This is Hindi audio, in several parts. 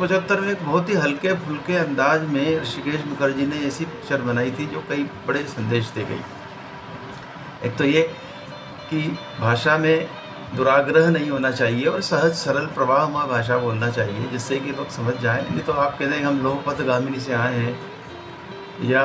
1975 में एक बहुत ही हल्के फुल्के अंदाज में ऋषिकेश मुखर्जी ने ऐसी पिक्चर बनाई थी जो कई बड़े संदेश दे गई। एक तो ये कि भाषा में दुराग्रह नहीं होना चाहिए और सहज सरल प्रवाहमय भाषा बोलना चाहिए, जिससे कि लोग समझ जाएं। नहीं तो आप कहते हैं हम लोहपथगामिनी से आए हैं या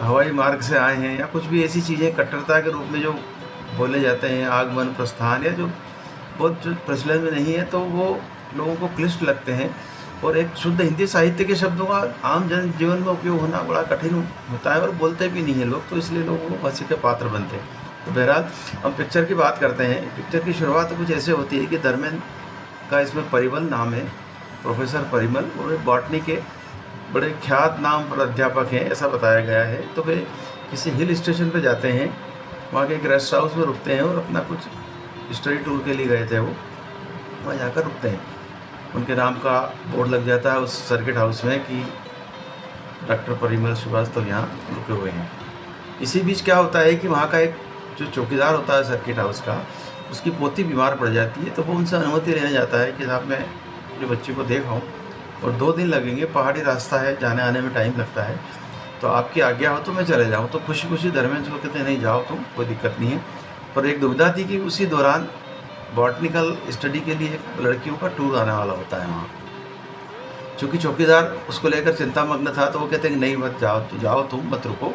हवाई मार्ग से आए हैं या कुछ भी ऐसी चीज़ें कट्टरता के रूप में जो बोले जाते हैं, आगमन प्रस्थान, या जो बहुत प्रचलन में नहीं है, तो वो लोगों को क्लिष्ट लगते हैं। और एक शुद्ध हिंदी साहित्य के शब्दों का आम जन जीवन में उपयोग होना बड़ा कठिन होता है और बोलते भी नहीं है लोग, तो इसलिए लोगों को हंसी के पात्र बनते हैं। तो बहरहाल हम पिक्चर की बात करते हैं। पिक्चर की शुरुआत कुछ ऐसे होती है कि धर्मेंद्र का इसमें परिमल नाम है, प्रोफेसर परिमल, और वे बॉटनी के बड़े ख्यात नाम पर अध्यापक हैं, ऐसा बताया गया है। तो वे किसी हिल स्टेशन पर जाते हैं, वहाँ के एक रेस्ट हाउस में रुकते हैं और अपना कुछ स्टडी टूर के लिए गए थे वो, वहाँ जाकर रुकते हैं। उनके नाम का बोर्ड लग जाता है उस सर्किट हाउस में कि डॉक्टर परिमल श्रीवास्तव यहाँ रुके हुए हैं। इसी बीच क्या होता है कि वहाँ का एक जो चौकीदार होता है सर्किट हाउस का, उसकी पोती बीमार पड़ जाती है। तो वो उनसे अनुमति लेने जाता है कि साहब मैं अपने बच्चे को देख आऊँ और 2 दिन लगेंगे, पहाड़ी रास्ता है, जाने आने में टाइम लगता है, तो आपकी आज्ञा हो तो मैं चले जाऊँ। तो खुशी खुशी धर्मेंद्र को कहते हैं नहीं जाओ तुम, कोई दिक्कत नहीं है। पर एक दुविधा थी कि उसी दौरान बॉटनिकल स्टडी के लिए लड़कियों का टूर आने वाला होता है वहाँ। चूँकि चौकीदार उसको लेकर चिंतामग्न था, तो वो कहते हैं कि नहीं मत जाओ, तो जाओ तुम, मत रुको,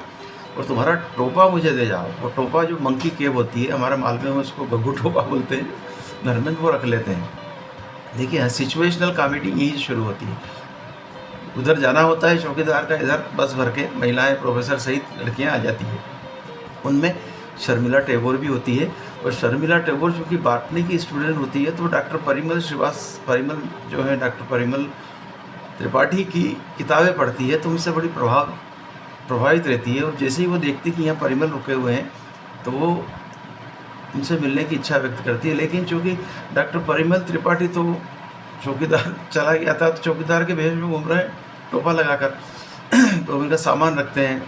और तुम्हारा टोपा मुझे दे जाओ। और टोपा जो मंकी केब होती है, हमारे मालवे में उसको गग्गू टोपा बोलते हैं, धर्मेंद्र वो रख लेते हैं। देखिए सिचुएशनल कॉमेडी यहीं शुरू होती है। उधर जाना होता है चौकीदार का, इधर बस भर के महिलाएं प्रोफेसर सहित लड़कियां आ जाती हैं। उनमें शर्मिला टैगोर भी होती है, और शर्मिला टैगोर चूँकि बॉटनी की स्टूडेंट होती है, तो डॉक्टर परिमल जो है, डॉक्टर परिमल त्रिपाठी की किताबें पढ़ती है, तो उनसे बड़ी प्रभावित रहती है। और जैसे ही वो देखती कि यहाँ परिमल रुके हुए हैं, तो वो उनसे मिलने की इच्छा व्यक्त करती है। लेकिन चूँकि डॉक्टर परिमल त्रिपाठी तो चौकीदार चला गया था, तो चौकीदार के भेष में घूम रहे हैं टोपा लगाकर, तो उनका सामान रखते हैं,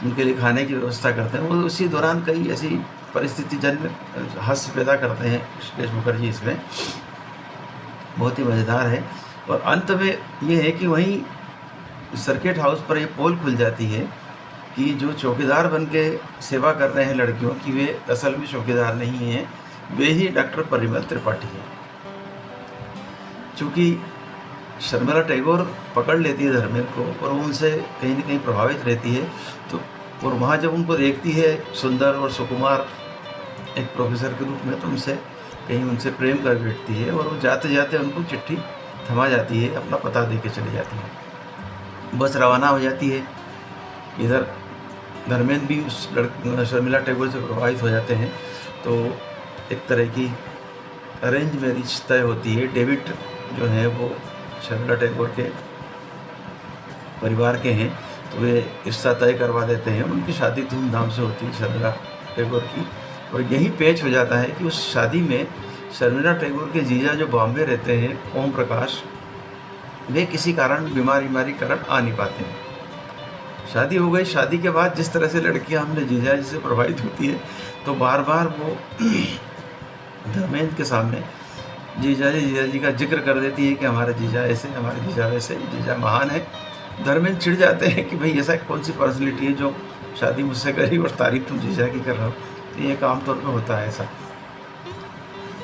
उनके लिए खाने की व्यवस्था करते हैं। वो उसी दौरान कई ऐसी परिस्थिति जन्य हास्य पैदा करते हैं ऋषिकेश मुखर्जी, इसमें बहुत ही मज़ेदार है। और अंत में ये है कि वहीं सर्किट हाउस पर ये पोल खुल जाती है कि जो चौकीदार बन के सेवा कर रहे हैं लड़कियों की, वे असल में चौकीदार नहीं हैं, वे ही डॉक्टर परिमल त्रिपाठी हैं। चूँकि शर्मिला टैगोर पकड़ लेती है धर्मेंद्र को और वो उनसे कहीं न कहीं प्रभावित रहती है, तो और वहाँ जब उनको देखती है सुंदर और सुकुमार एक प्रोफेसर के रूप में, तो उनसे प्रेम कर बैठती है। और वो जाते जाते उनको चिट्ठी थमा जाती है, अपना पता दे के चली जाती है। बस रवाना हो जाती है। इधर धर्मेंद्र भी उस शर्मिला टैगोर से प्रभावित हो जाते हैं। तो एक तरह की अरेंज मैरिज तय होती है। डेविड जो है वो शर्मिला टैगोर के परिवार के हैं, तो वे रिश्ता तय करवा देते हैं। उनकी शादी धूमधाम से होती है शर्मिला टैगोर की। और यही पेच हो जाता है कि उस शादी में शर्मिला टैगोर के जीजा जो बॉम्बे रहते हैं, ओम प्रकाश, वे किसी कारण बीमारी कारण आ नहीं पाते हैं। शादी हो गई। शादी के बाद जिस तरह से लड़कियां हमने जीजा जी से प्रभावित होती है, तो बार बार वो धर्मेंद्र के सामने जीजा जी का जिक्र कर देती है कि हमारे जीजा ऐसे, हमारे जीजा वैसे, जीजा महान है। धर्मेंद्र चिढ़ जाते हैं कि भाई ऐसा कौन सी पर्सनैलिटी है जो शादी मुझसे करी और तारीफ तुम जीजा की कर रहे हो। तो ये आमतौर पर होता है ऐसा।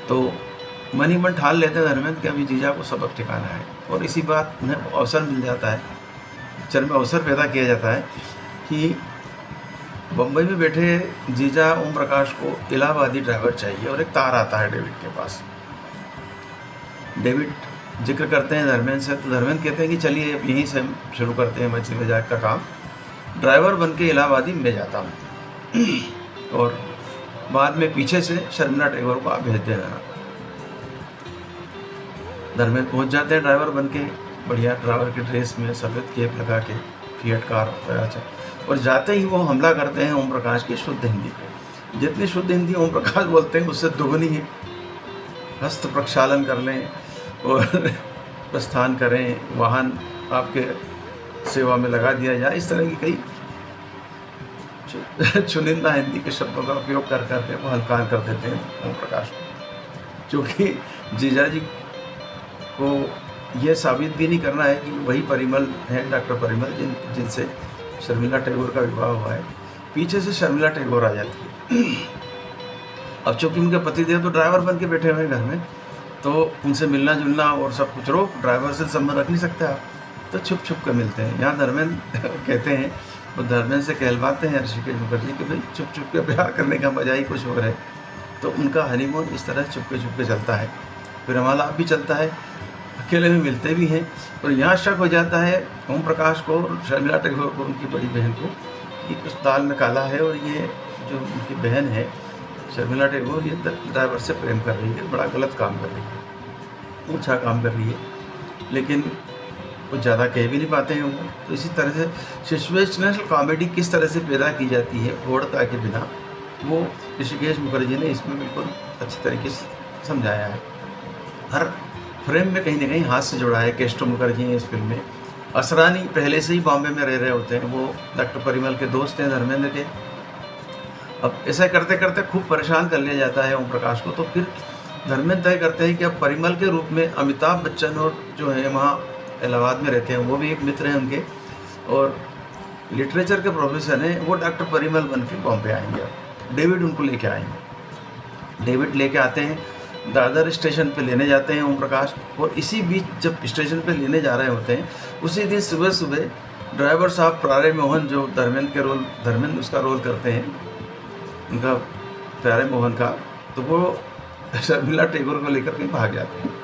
तो मन ही मन ठान लेते हैं धर्मेंद्र कि अभी जीजा को सबक ठिकाना है। और इसी बात उन्हें अवसर मिल जाता है, पिक्चर में अवसर पैदा किया जाता है कि बम्बई में बैठे जीजा ओम प्रकाश को इलाहाबादी ड्राइवर चाहिए। और एक तार आता है डेविड के पास। डेविड जिक्र करते हैं धर्मेंद्र से, तो धर्मेंद्र कहते हैं कि चलिए अब यहीं से हम शुरू करते हैं मछली मजाक का काम। ड्राइवर बन के इलाहाबादी में जाता हूँ और बाद में पीछे से शर्मिला टैगोर को आप भेज देना। धर्मेंद्र पहुँच जाते हैं ड्राइवर बन के, बढ़िया ड्राइवर की ड्रेस में, सफ़ेद कैप लगा के, फिएट कार वगैरह, और जाते ही वो हमला करते हैं ओम प्रकाश की शुद्ध हिंदी पे। जितनी शुद्ध हिंदी ओम प्रकाश बोलते हैं उससे दुगनी ही हस्त प्रक्षालन कर लें और प्रस्थान करें, वाहन आपके सेवा में लगा दिया जाए, इस तरह की कई चुनिंदा हिंदी के शब्दों का उपयोग कर करके वो हल्का कर देते हैं ओम प्रकाश को। क्योंकि जीजा जी को ये साबित भी नहीं करना है कि वही परिमल हैं, डॉक्टर परिमल जिनसे शर्मिला टैगोर का विवाह हुआ है। पीछे से शर्मिला टैगोर आ जाती है। अब चूँकि उनके पतिदेव तो ड्राइवर बन के बैठे हुए हैं घर में, तो उनसे मिलना जुलना और सब कुछ रोक, ड्राइवर से संबंध रख नहीं सकते आप, तो छुप छुप कर मिलते हैं। यहाँ धर्मेंद्र कहते हैं, वो धर्मेंद्र से कहलवाते हैं ऋषिकेश मुखर्जी कि भाई छुप छुप के प्यार करने का मजा ही कुछ और है। तो उनका हनीमून इस तरह छुप के चलता है, फिर हमारा भी चलता है, अकेले में मिलते भी हैं। और यहाँ शक हो जाता है ओम प्रकाश को, शर्मिला टैगोर को, उनकी बड़ी बहन को, कि कुछ दाल में काला है और ये जो उनकी बहन है शर्मिला टैगोर, ये ड्राइवर से प्रेम कर रही है, बड़ा गलत काम कर रही है, अच्छा काम कर रही है, लेकिन कुछ ज़्यादा कह भी नहीं पाते हैं वो। तो इसी तरह से सिचुएशनल कॉमेडी किस तरह से पैदा की जाती है फोड़ता के बिना, वो ऋषिकेश मुखर्जी ने इसमें बिल्कुल अच्छी तरीके से समझाया है। हर फ्रेम में कहीं ना कहीं हाथ से जुड़ा है। केस्टो मुखर्जी हैं इस फिल्म में। असरानी पहले से ही बॉम्बे में रह रहे होते हैं, वो डॉक्टर परिमल के दोस्त हैं धर्मेंद्र के। अब ऐसा करते करते खूब परेशान कर लिया जाता है ओम प्रकाश को, तो फिर धर्मेंद्र तय करते हैं कि अब परिमल के रूप में अमिताभ बच्चन और जो है वहाँ इलाहाबाद में रहते हैं, वो भी एक मित्र हैं उनके, और लिटरेचर के प्रोफेसर हैं, वो डॉक्टर परिमल बन के बॉम्बे आएंगे। डेविड उनको लेके आएंगे। डेविड लेके आते हैं, दादर स्टेशन पे लेने जाते हैं ओम प्रकाश, और इसी बीच जब स्टेशन पे लेने जा रहे होते हैं, उसी दिन सुबह सुबह ड्राइवर साहब प्यारे मोहन, जो धर्मेंद्र उसका रोल करते हैं, उनका प्यारे मोहन का, तो वो शर्मिला टैगोर को लेकर कहीं भाग जाते हैं।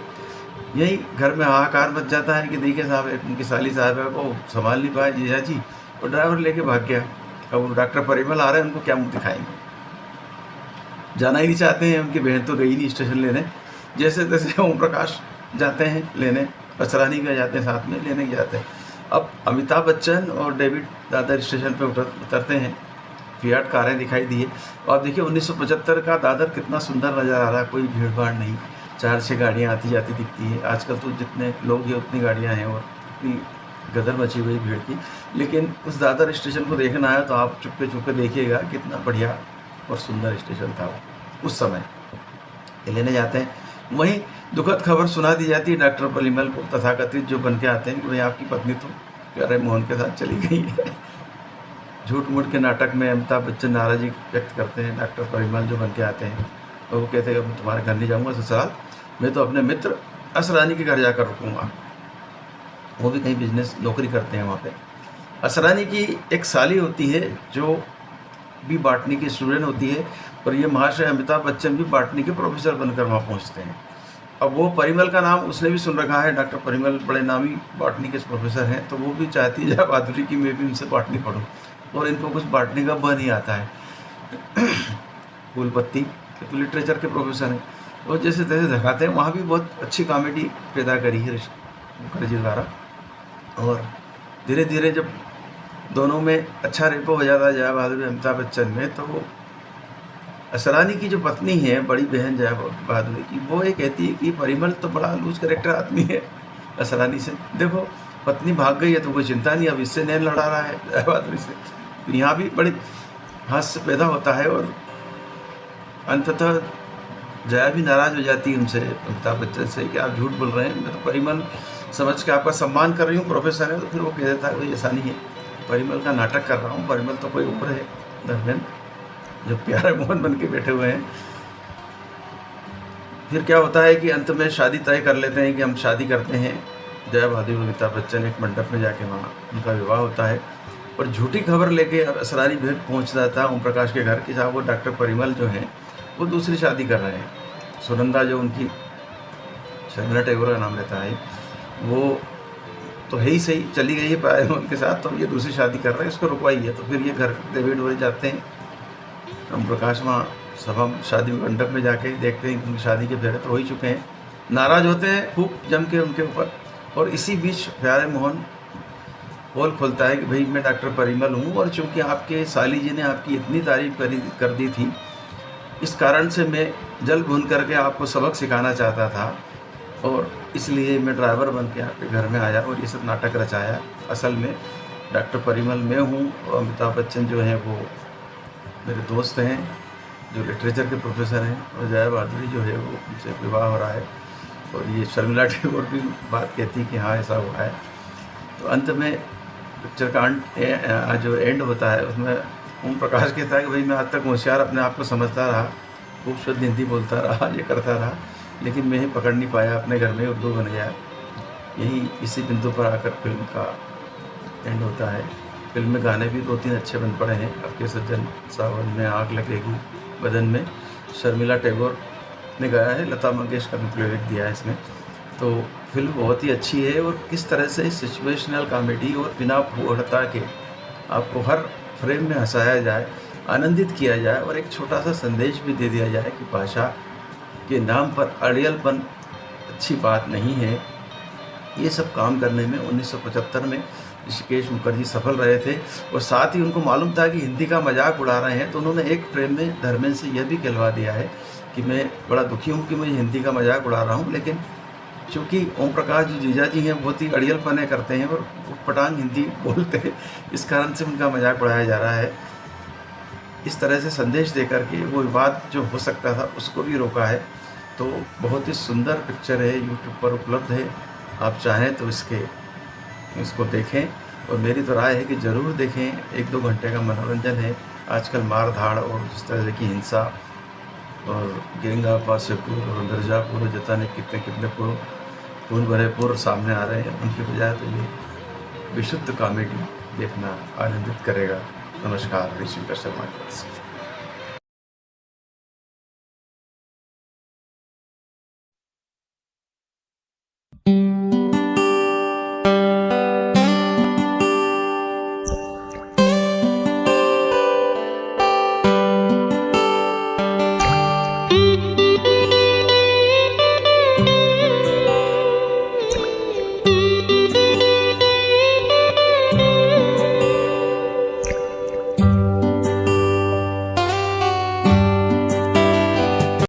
यही घर में हाहाकार मच जाता है कि देखिए साहब, उनकी साली साहब को संभाल नहीं पाए जीजा जी, और ड्राइवर लेके भाग गया। अब वो डॉक्टर परिमल आ रहे हैं, उनको क्या मुँह दिखाएंगे, जाना ही नहीं चाहते हैं। उनकी बहन तो गई नहीं स्टेशन लेने, जैसे तैसे ओम प्रकाश जाते हैं लेने, असरानी भी जाते हैं साथ में, लेने जाते हैं। अब अमिताभ बच्चन और डेविड दादर स्टेशन पे उतरते हैं, फियाट कारें दिखाई दी है। और आप देखिए 1975 का दादर कितना सुंदर नज़र आ रहा है, कोई भीड़ भाड़ नहीं, 4-6 गाड़ियाँ आती जाती दिखती है। आजकल तो जितने लोग हैं उतनी गाड़ियाँ हैं और इतनी गदर मची हुई भीड़ की। लेकिन उस दादर स्टेशन को देखना आया तो आप चुपके देखिएगा, कितना बढ़िया और सुंदर स्टेशन था वो उस समय। लेने जाते हैं, वहीं दुखद खबर सुना दी जाती है डॉक्टर परिमल को, तथाकथित जो बन के आते हैं कि भाई आपकी पत्नी तो प्यारे मोहन के साथ चली गई है। झूठ मूठ के नाटक में अमिताभ बच्चन नाराज़गी व्यक्त करते हैं। डॉक्टर परिमल जो बन के आते हैं तो वो कहते हैं कि मैं तुम्हारे घर नहीं जाऊँगा ससुराल, मैं तो अपने मित्र असरानी के घर जाकर रुकूँगा। वो भी कहीं बिजनेस नौकरी करते हैं वहाँ पे। असरानी की एक साली होती है जो भी बॉटनी की स्टूडेंट होती है, और ये महाशय अमिताभ बच्चन भी बॉटनी के प्रोफेसर बनकर वहाँ पहुँचते हैं। अब वो परिमल का नाम उसने भी सुन रखा है, डॉक्टर परिमल बड़े नामी बॉटनी के प्रोफेसर हैं, तो वो भी चाहती है जया बहादुरी की मैं भी उनसे बॉटनी पढ़ूँ, और इनको कुछ बॉटनी का ब नहीं आता है। फूलपत्ती तो लिटरेचर के प्रोफेसर हैं, और जैसे तैसे दिखाते हैं। वहाँ भी बहुत अच्छी कॉमेडी पैदा करी है मुखर्जी द्वारा, और धीरे धीरे जब दोनों में अच्छा रेपो हो जाता है जया बहादुरी अमिताभ बच्चन में, तो असरानी की जो पत्नी है, बड़ी बहन जया बहादुरी की, वो ये कहती है कि परिमल तो बड़ा लूज कैरेक्टर आदमी है असरानी से। देखो पत्नी भाग गई है तो कोई चिंता नहीं, अब इससे नैन लड़ा रहा है जया बहादुरी से। तो यहाँ भी बड़ी हास्य पैदा होता है, और अंततः जया भी नाराज़ हो जाती है उनसे, अमिताभ बच्चन से, कि आप झूठ बोल रहे हैं, मैं तो परिमल समझ के आपका सम्मान कर रही हूँ, प्रोफेसर है। तो फिर वो कह देता है भाई ऐसा नहीं है, परिमल का नाटक कर रहा हूँ, परिमल तो कोई ऊपर है धर्मेंद्र, जो प्यारे मोहन बन के बैठे हुए हैं। फिर क्या होता है कि अंत में शादी तय कर लेते हैं कि हम शादी करते हैं। जया बहादुरी और अमिताभ बच्चन एक मंडप में जाके वहाँ उनका विवाह होता है, और झूठी खबर लेके असरानी भेद पहुँच जाता है ओम प्रकाश के घर की, जहाँ वो डॉक्टर परिमल जो हैं वो दूसरी शादी कर रहे हैं। सुनंदा जो उनकी शर्मिला टैगोर का नाम लेता है, वो तो है ही सही, चली गई है प्यारे मोहन के साथ, तो ये दूसरी शादी कर रहे हैं, इसको रुकवाइए। तो फिर ये घर डेविड वही जाते हैं, ओम प्रकाश वहाँ सभा शादी मंडप में जाके देखते हैं कि उनकी शादी के फेरे तो हो ही चुके हैं। नाराज़ होते हैं खूब जम के उनके ऊपर, और इसी बीच प्यारे मोहन पोल खोलता है कि भाई मैं डॉक्टर परिमल हूँ, और चूँकि आपके साली जी ने आपकी इतनी तारीफ कर दी थी, इस कारण से मैं जल भून करके आपको सबक सिखाना चाहता था, और इसलिए मैं ड्राइवर बन के आपके घर में आया और ये सब नाटक रचाया। असल में डॉक्टर परिमल मैं हूँ, और अमिताभ बच्चन जो हैं वो मेरे दोस्त हैं जो लिटरेचर के प्रोफेसर हैं, और जया बहादुरी जो है वो उनसे विवाह हो रहा है। और ये शर्मिला टैगोर भी बात कहती कि हाँ ऐसा हुआ है। तो अंत में पिक्चर का जो एंड होता है उसमें ओम प्रकाश कहता है कि भाई मैं आज तक होशियार अपने आप को समझता रहा, खूब शुद्ध हिंदी बोलता रहा, ये करता रहा, लेकिन मैं ही पकड़ नहीं पाया, अपने घर में उर्दू बन गया। यही इसी बिंदु पर आकर फिल्म का एंड होता है। फिल्म में गाने भी 2-3 अच्छे बन पड़े हैं। अब के सज्जन, सावन में आग लगेगी, बदन में शर्मिला टैगोर ने गाया है, लता मंगेशकर ने प्लेबैक दिया है इसमें। तो फिल्म बहुत ही अच्छी है और किस तरह से सिचुएशनल कॉमेडी और बिना भूहड़ता के आपको हर फ्रेम में हंसाया जाए, आनंदित किया जाए और एक छोटा सा संदेश भी दे दिया जाए कि भाषा के नाम पर अड़ियलपन अच्छी बात नहीं है। ये सब काम करने में 1975 में ऋषिकेश मुखर्जी सफल रहे थे और साथ ही उनको मालूम था कि हिंदी का मजाक उड़ा रहे हैं, तो उन्होंने एक फ्रेम में धर्मेंद्र से यह भी कहलवा दिया है कि मैं बड़ा दुखी हूँ कि मैं हिंदी का मजाक उड़ा रहा हूँ, लेकिन चूँकि ओम प्रकाश जो जीजा जी हैं बहुत ही अड़ियलपने करते हैं और पटांग हिंदी बोलते हैं, इस कारण से उनका मजाक उड़ाया जा रहा है। इस तरह से संदेश देकर के वो विवाद जो हो सकता था उसको भी रोका है। तो बहुत ही सुंदर पिक्चर है, यूट्यूब पर उपलब्ध है, आप चाहें तो इसको देखें और मेरी तो राय है कि ज़रूर देखें। 1-2 घंटे का मनोरंजन है। आजकल मार धाड़ और जिस तरह की हिंसा और गेंगा सेपुर और मिर्ज़ापुर जताने कितने खून भरे पुर सामने आ रहे हैं, उनकी बजाय तो ये विशुद्ध कॉमेडी देखना आनंदित करेगा। नमस्कार, हरीशंकर शर्मा की ओर से।